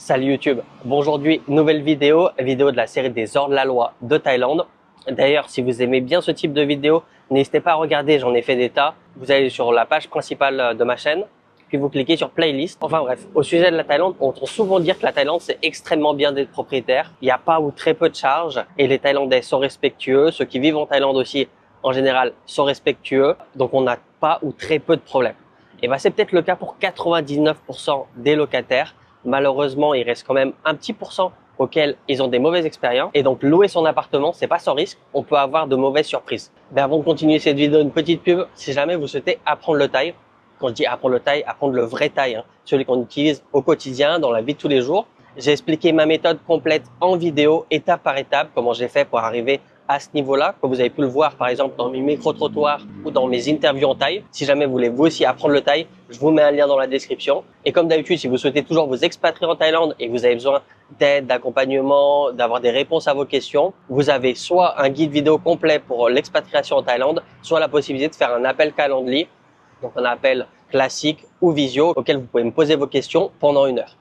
Salut YouTube. Bon, aujourd'hui, nouvelle vidéo de la série des hors de la loi de Thaïlande. D'ailleurs, si vous aimez bien ce type de vidéo, n'hésitez pas à regarder, j'en ai fait des tas. Vous allez sur la page principale de ma chaîne, puis vous cliquez sur playlist. Enfin bref, au sujet de la Thaïlande, on entend souvent dire que la Thaïlande, c'est extrêmement bien d'être propriétaire. Il n'y a pas ou très peu de charges et les Thaïlandais sont respectueux. Ceux qui vivent en Thaïlande aussi, en général, sont respectueux. Donc, on n'a pas ou très peu de problèmes. Et ben, c'est peut-être le cas pour 99% des locataires. Malheureusement, il reste quand même un petit pourcent auxquels ils ont des mauvaises expériences. Et donc, louer son appartement, c'est pas sans risque. On peut avoir de mauvaises surprises. Mais avant de continuer cette vidéo, une petite pub. Si jamais vous souhaitez apprendre le thaï, quand je dis apprendre le thaï, apprendre le vrai thaï, celui qu'on utilise au quotidien, dans la vie de tous les jours. J'ai expliqué ma méthode complète en vidéo, étape par étape, comment j'ai fait pour arriver à ce niveau-là, comme vous avez pu le voir par exemple dans mes micro-trottoirs ou dans mes interviews en thaï. Si jamais vous voulez vous aussi apprendre le thaï, je vous mets un lien dans la description. Et comme d'habitude, si vous souhaitez toujours vous expatrier en Thaïlande et que vous avez besoin d'aide, d'accompagnement, d'avoir des réponses à vos questions, vous avez soit un guide vidéo complet pour l'expatriation en Thaïlande, soit la possibilité de faire un appel Calendly, donc un appel classique ou visio auquel vous pouvez me poser vos questions pendant 1 heure.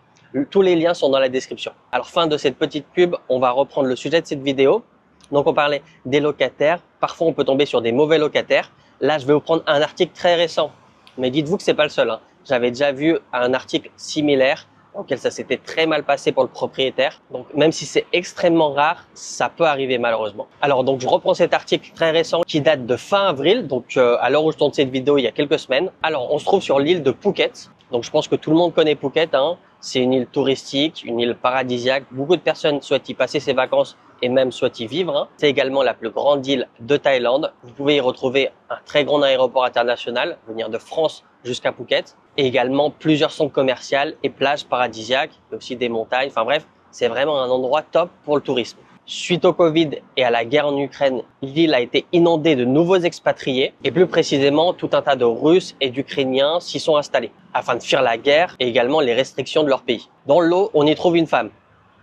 Tous les liens sont dans la description. Alors, fin de cette petite pub, on va reprendre le sujet de cette vidéo. Donc, on parlait des locataires. Parfois, on peut tomber sur des mauvais locataires. Là, je vais vous prendre un article très récent. Mais dites-vous que c'est pas le seul. J'avais déjà vu un article similaire auquel ça s'était très mal passé pour le propriétaire. Donc, même si c'est extrêmement rare, ça peut arriver malheureusement. Alors, donc, je reprends cet article très récent qui date de fin avril. Donc, à l'heure où je tourne cette vidéo, il y a quelques semaines. Alors, on se trouve sur l'île de Phuket. Donc, je pense que tout le monde connaît Phuket. C'est une île touristique, une île paradisiaque. Beaucoup de personnes souhaitent y passer ses vacances et même souhaitent y vivre. C'est également la plus grande île de Thaïlande. Vous pouvez y retrouver un très grand aéroport international, venir de France jusqu'à Phuket, et également plusieurs centres commerciaux et plages paradisiaques, et aussi des montagnes. Enfin bref, c'est vraiment un endroit top pour le tourisme. Suite au Covid et à la guerre en Ukraine, l'île a été inondée de nouveaux expatriés et plus précisément, tout un tas de Russes et d'Ukrainiens s'y sont installés afin de fuir la guerre et également les restrictions de leur pays. Dans le lot, on y trouve une femme,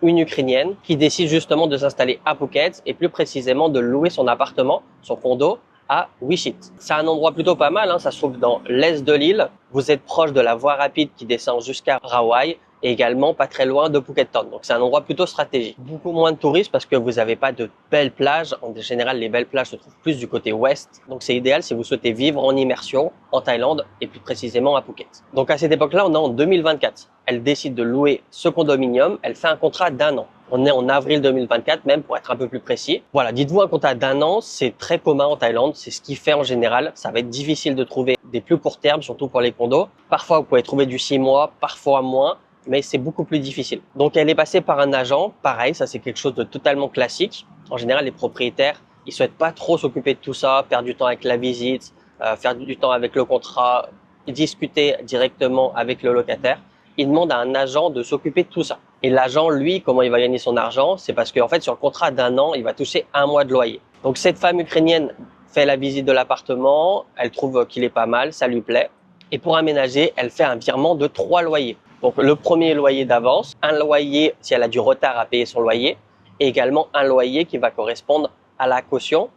une Ukrainienne, qui décide justement de s'installer à Phuket et plus précisément de louer son appartement, son condo, à Wichit. C'est un endroit plutôt pas mal, ça se trouve dans l'est de l'île. Vous êtes proche de la voie rapide qui descend jusqu'à Rawai et également pas très loin de Phuket Town. Donc c'est un endroit plutôt stratégique. Beaucoup moins de touristes parce que vous n'avez pas de belles plages. En général, les belles plages se trouvent plus du côté ouest. Donc c'est idéal si vous souhaitez vivre en immersion en Thaïlande et plus précisément à Phuket. Donc à cette époque-là, on est en 2024. Elle décide de louer ce condominium. Elle fait un contrat d'1 an. On est en avril 2024 même pour être un peu plus précis. Voilà, dites-vous un contrat d'1 an, c'est très commun en Thaïlande. C'est ce qui fait en général. Ça va être difficile de trouver des plus courts termes, surtout pour les condos. Parfois, vous pouvez trouver du 6 mois, parfois moins, mais c'est beaucoup plus difficile. Donc, elle est passée par un agent. Pareil, ça c'est quelque chose de totalement classique. En général, les propriétaires, ils souhaitent pas trop s'occuper de tout ça, perdre du temps avec la visite, faire du temps avec le contrat, discuter directement avec le locataire. Il demande à un agent de s'occuper de tout ça. Et l'agent, lui, comment il va gagner son argent? C'est parce qu'en fait, sur le contrat d'1 an, il va toucher 1 mois de loyer. Donc, cette femme ukrainienne fait la visite de l'appartement, elle trouve qu'il est pas mal, ça lui plaît. Et pour aménager, elle fait un virement de 3 loyers. Donc, le premier loyer d'avance, un loyer si elle a du retard à payer son loyer, et également un loyer qui va correspondre à la caution,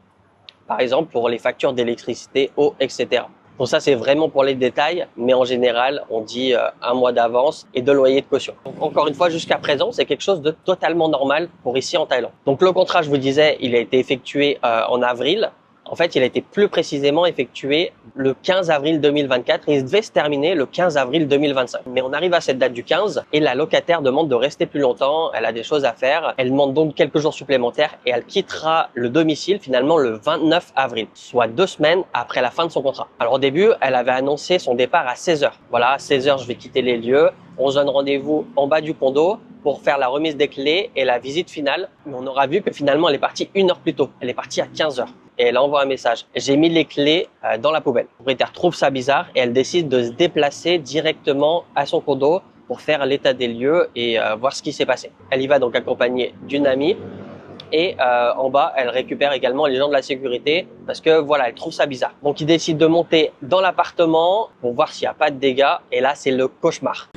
par exemple pour les factures d'électricité, eau, etc. Donc ça, c'est vraiment pour les détails, mais en général, on dit 1 mois d'avance et 2 loyers de caution. Donc encore une fois, jusqu'à présent, c'est quelque chose de totalement normal pour ici en Thaïlande. Donc le contrat, je vous disais, il a été effectué en avril. En fait, il a été plus précisément effectué le 15 avril 2024 et il devait se terminer le 15 avril 2025. Mais on arrive à cette date du 15 et la locataire demande de rester plus longtemps. Elle a des choses à faire. Elle demande donc quelques jours supplémentaires et elle quittera le domicile finalement le 29 avril, soit 2 semaines après la fin de son contrat. Alors au début, elle avait annoncé son départ à 16h. Voilà, à 16h, je vais quitter les lieux. On se donne rendez-vous en bas du condo pour faire la remise des clés et la visite finale. Mais on aura vu que finalement, elle est partie 1 heure plus tôt. Elle est partie à 15h. Et elle envoie un message. J'ai mis les clés dans la poubelle. Le propriétaire trouve ça bizarre et elle décide de se déplacer directement à son condo pour faire l'état des lieux et voir ce qui s'est passé. Elle y va donc accompagnée d'une amie et en bas, elle récupère également les gens de la sécurité parce que voilà, elle trouve ça bizarre. Donc, ils décident de monter dans l'appartement pour voir s'il n'y a pas de dégâts et là, c'est le cauchemar.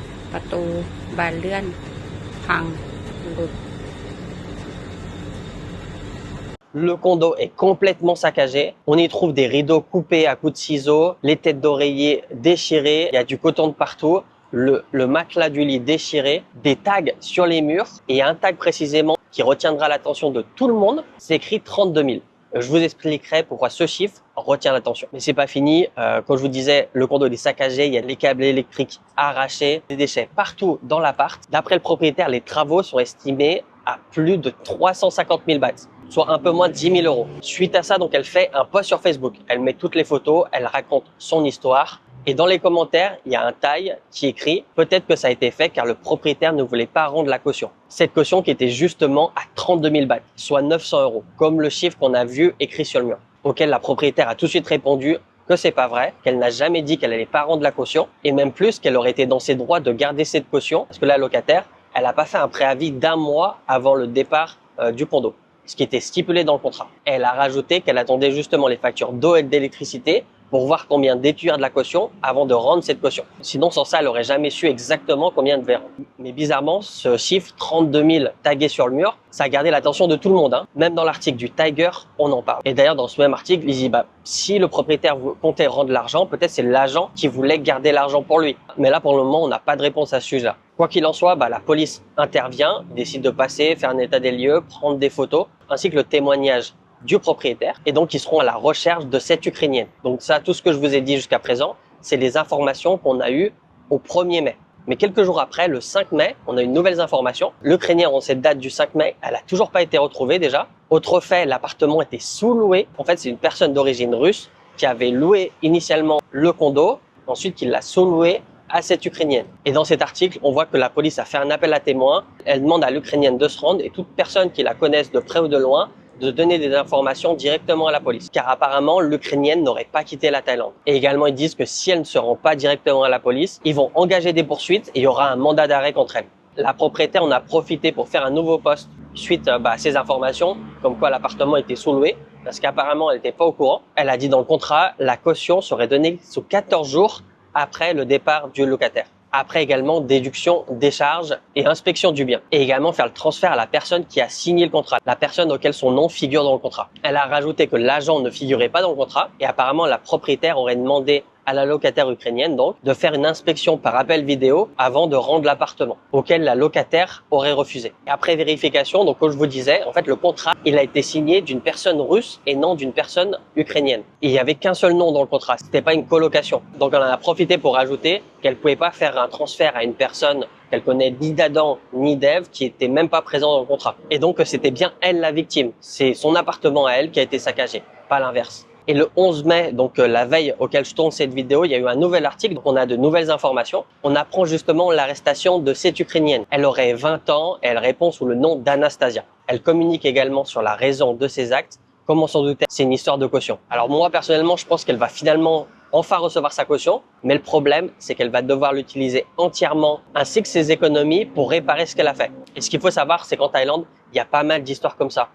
Le condo est complètement saccagé. On y trouve des rideaux coupés à coups de ciseaux, les têtes d'oreiller déchirées, il y a du coton de partout. le matelas du lit déchiré, des tags sur les murs et un tag précisément qui retiendra l'attention de tout le monde, c'est écrit 32 000. Je vous expliquerai pourquoi ce chiffre retient l'attention. Mais c'est pas fini. Comme je vous disais, le condo est saccagé, il y a les câbles électriques arrachés, des déchets partout dans l'appart. D'après le propriétaire, les travaux sont estimés à plus de 350 000 bahts, soit un peu moins de 10 000 euros. Suite à ça, donc, elle fait un post sur Facebook. Elle met toutes les photos, elle raconte son histoire. Et dans les commentaires, il y a un tag qui écrit « Peut-être que ça a été fait car le propriétaire ne voulait pas rendre la caution ». Cette caution qui était justement à 32 000 bahts, soit 900 euros, comme le chiffre qu'on a vu écrit sur le mur. Auquel la propriétaire a tout de suite répondu que c'est pas vrai, qu'elle n'a jamais dit qu'elle allait pas rendre la caution, et même plus qu'elle aurait été dans ses droits de garder cette caution, parce que la locataire, elle n'a pas fait un préavis d'1 mois avant le départ du condo, ce qui était stipulé dans le contrat. Elle a rajouté qu'elle attendait justement les factures d'eau et d'électricité pour voir combien déduire de la caution avant de rendre cette caution. Sinon, sans ça, elle aurait jamais su exactement combien elle devait rendre. Mais bizarrement, ce chiffre 32 000 tagué sur le mur, ça a gardé l'attention de tout le monde. Même dans l'article du Tiger, on en parle. Et d'ailleurs, dans ce même article, il dit si le propriétaire comptait rendre l'argent, peut-être c'est l'agent qui voulait garder l'argent pour lui. Mais là, pour le moment, on n'a pas de réponse à ce sujet-là. Quoi qu'il en soit, la police intervient, décide de passer, faire un état des lieux, prendre des photos, ainsi que le témoignage du propriétaire, et donc ils seront à la recherche de cette Ukrainienne. Donc ça, tout ce que je vous ai dit jusqu'à présent, c'est les informations qu'on a eues au 1er mai. Mais quelques jours après, le 5 mai, on a une nouvelle information. L'Ukrainienne, en cette date du 5 mai, elle a toujours pas été retrouvée déjà. Autre fait, l'appartement était sous-loué. En fait, c'est une personne d'origine russe qui avait loué initialement le condo, ensuite qui l'a sous-loué à cette Ukrainienne. Et dans cet article, on voit que la police a fait un appel à témoins. Elle demande à l'Ukrainienne de se rendre et toute personne qui la connaisse de près ou de loin de donner des informations directement à la police. Car apparemment, l'Ukrainienne n'aurait pas quitté la Thaïlande. Et également, ils disent que si elle ne se rend pas directement à la police, ils vont engager des poursuites et il y aura un mandat d'arrêt contre elle. La propriétaire en a profité pour faire un nouveau post suite à ces informations, comme quoi l'appartement était sous-loué, parce qu'apparemment, elle n'était pas au courant. Elle a dit dans le contrat, la caution serait donnée sous 14 jours après le départ du locataire. Après également déduction des charges et inspection du bien. Et également faire le transfert à la personne qui a signé le contrat, la personne auquel son nom figure dans le contrat. Elle a rajouté que l'agent ne figurait pas dans le contrat et apparemment la propriétaire aurait demandé à la locataire ukrainienne donc de faire une inspection par appel vidéo avant de rendre l'appartement, auquel la locataire aurait refusé. Et après vérification, donc comme je vous disais, en fait le contrat il a été signé d'une personne russe et non d'une personne ukrainienne. Et il y avait qu'un seul nom dans le contrat, c'était pas une colocation. Donc on en a profité pour ajouter qu'elle pouvait pas faire un transfert à une personne qu'elle connaît ni d'Adam ni d'Ève qui était même pas présent dans le contrat. Et donc c'était bien elle la victime, c'est son appartement à elle qui a été saccagé, pas l'inverse. Et le 11 mai, donc la veille auquel je tourne cette vidéo, il y a eu un nouvel article, donc on a de nouvelles informations. On apprend justement l'arrestation de cette Ukrainienne. Elle aurait 20 ans et elle répond sous le nom d'Anastasia. Elle communique également sur la raison de ses actes. Comme on s'en doutait, c'est une histoire de caution. Alors moi, personnellement, je pense qu'elle va finalement enfin recevoir sa caution, mais le problème, c'est qu'elle va devoir l'utiliser entièrement, ainsi que ses économies, pour réparer ce qu'elle a fait. Et ce qu'il faut savoir, c'est qu'en Thaïlande, il y a pas mal d'histoires comme ça.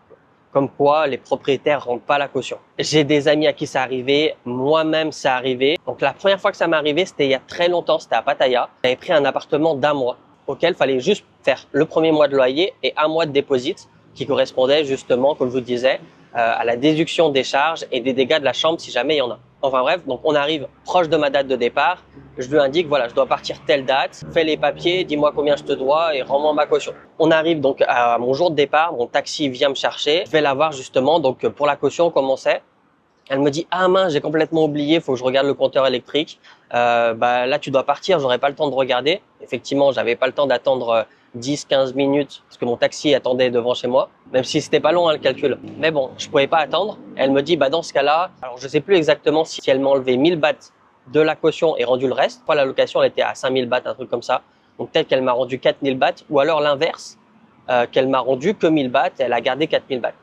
Comme quoi les propriétaires rendent pas la caution. J'ai des amis à qui ça arrivé, moi-même ça arrivé. Donc la première fois que ça m'est arrivé, c'était il y a très longtemps, c'était à Pattaya. J'avais pris un appartement d'1 mois, auquel il fallait juste faire le premier mois de loyer et 1 mois de dépôt, qui correspondait justement, comme je vous disais, à la déduction des charges et des dégâts de la chambre si jamais il y en a. Enfin bref, donc on arrive proche de ma date de départ. Je lui indique, voilà, je dois partir telle date, fais les papiers, dis-moi combien je te dois et rends-moi ma caution. On arrive donc à mon jour de départ, mon taxi vient me chercher. Je vais la voir justement, donc pour la caution, comment c'est? Elle me dit, ah mince, j'ai complètement oublié, faut que je regarde le compteur électrique. Là, tu dois partir, j'aurai pas le temps de regarder. Effectivement, j'avais pas le temps d'attendre 10-15 minutes parce que mon taxi attendait devant chez moi, même si c'était pas long le calcul. Mais bon, je pouvais pas attendre. Elle me dit, dans ce cas-là, alors je sais plus exactement si elle m'a enlevé 1000 bahts de la caution et rendu le reste. La location, elle était à 5000 bahts, un truc comme ça. Donc peut-être qu'elle m'a rendu 4000 bahts ou alors l'inverse, qu'elle m'a rendu que 1000 bahts et elle a gardé 4000 bahts.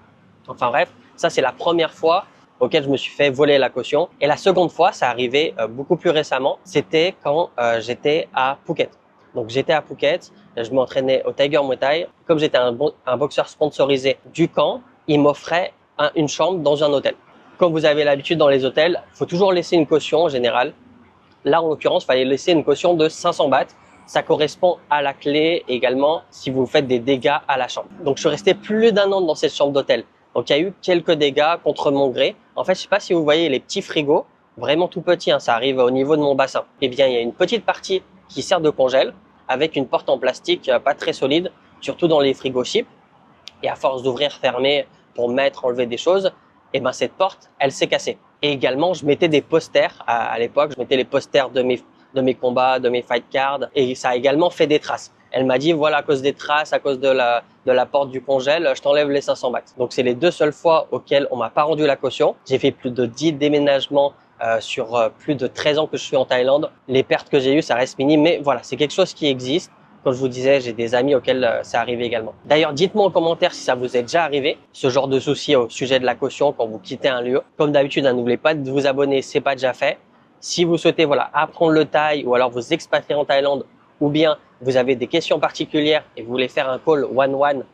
Enfin bref, ça c'est la première fois auquel je me suis fait voler la caution. Et la seconde fois, ça arrivait beaucoup plus récemment. C'était quand j'étais à Phuket. Donc j'étais à Phuket, je m'entraînais au Tiger Muay Thai. Comme j'étais un boxeur sponsorisé du camp, il m'offrait une chambre dans un hôtel. Comme vous avez l'habitude dans les hôtels, il faut toujours laisser une caution en général. Là, en l'occurrence, il fallait laisser une caution de 500 bahts. Ça correspond à la clé également si vous faites des dégâts à la chambre. Donc je suis resté plus d'1 an dans cette chambre d'hôtel. Donc il y a eu quelques dégâts contre mon gré. En fait, je sais pas si vous voyez les petits frigos, vraiment tout petits, ça arrive au niveau de mon bassin. Eh bien, il y a une petite partie qui sert de congèle avec une porte en plastique pas très solide, surtout dans les frigos Chip. Et à force d'ouvrir, fermer pour mettre, enlever des choses, et ben cette porte, elle s'est cassée. Et également, je mettais des posters à l'époque. Je mettais les posters de mes combats, de mes fight cards, et ça a également fait des traces. Elle m'a dit, voilà, à cause des traces, à cause de la porte du congèle, je t'enlève les 500 bahts. Donc, c'est les 2 seules fois auxquelles on m'a pas rendu la caution. J'ai fait plus de 10 déménagements sur plus de 13 ans que je suis en Thaïlande. Les pertes que j'ai eues, ça reste minime, mais voilà, c'est quelque chose qui existe. Comme je vous disais, j'ai des amis auxquels c'est arrivé également. D'ailleurs, dites-moi en commentaire si ça vous est déjà arrivé, ce genre de souci au sujet de la caution quand vous quittez un lieu. Comme d'habitude, n'oubliez pas de vous abonner, c'est pas déjà fait. Si vous souhaitez apprendre le thaï ou alors vous expatrier en Thaïlande, ou bien vous avez des questions particulières et vous voulez faire un call one-one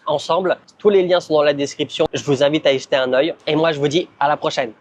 ensemble, tous les liens sont dans la description. Je vous invite à y jeter un œil. Et moi, je vous dis à la prochaine.